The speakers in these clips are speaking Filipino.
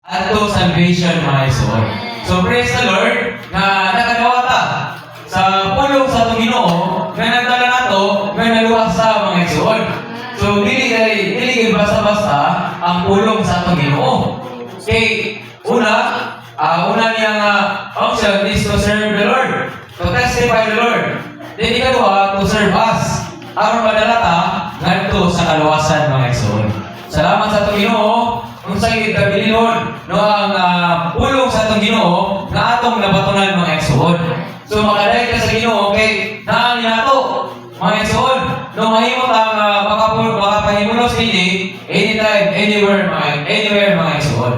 Ato salvation mga igsoon. So praise the Lord na nakadawata sa pulong sa atong Ginoo nga nagdala nato nga naluwas sa mga igsoon. So dili basta-basta ang pulong sa atong Ginoo. Kay una niyang function is to serve the Lord, to testify the Lord. Then ikaduha, to serve us. Aron madala ta ngadto sa kaluwasan mga igsoon. Salamat sa atong Ginoo. Kung sa ipabilinon no ang pulong sa atong Ginoo nga atong nabatunan mga igsoon. So makadayeg ka sa Ginoo kay naani nato mga igsoon no mahimot ang makapahimulos kini anytime anywhere mga igsoon.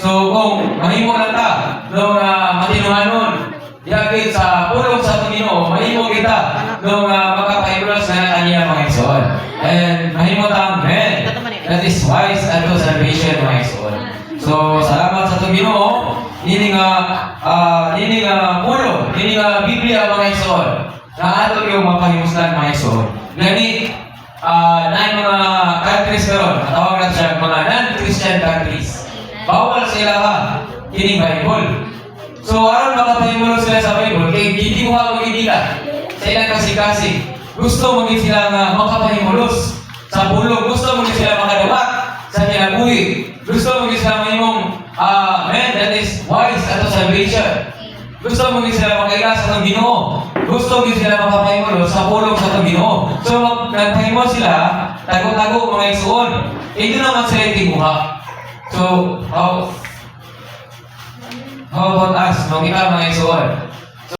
So kung mahimo lang ta no matinuhanon diagit sa pulong sa atong Ginoo, mahimo kita no makapahimulos na kaniya mga igsoon. And mahimo ta amen. That is wise unto salvation mga igsoon. So salamat sa atong Ginoo. Ini nga pulo, ini nga Biblia mga igsoon. Na ato yung mapahimuslan mga igsoon. Gani na mga countries karon, tawag natin siya mga non-Christian countries. Bawal sila kining Bible. So aron makapahimulos sila sa Bible, kay hindi mo magigilan sa ilang kasi gusto mo sila nga makapahimulos sa pulong, gusto mo sila makadawat sa kinabuhi, gusto mo sila mahimong that is wise ato salvation. Gusto mo sila makailas sa atong Ginoo, gusto mo sila makapahimulos sa pulong sa atong Ginoo. So nagpahimo sila tago-tago mga igsoon, hindi naman sila tibuha. So how about us, mga kita mga igsoon?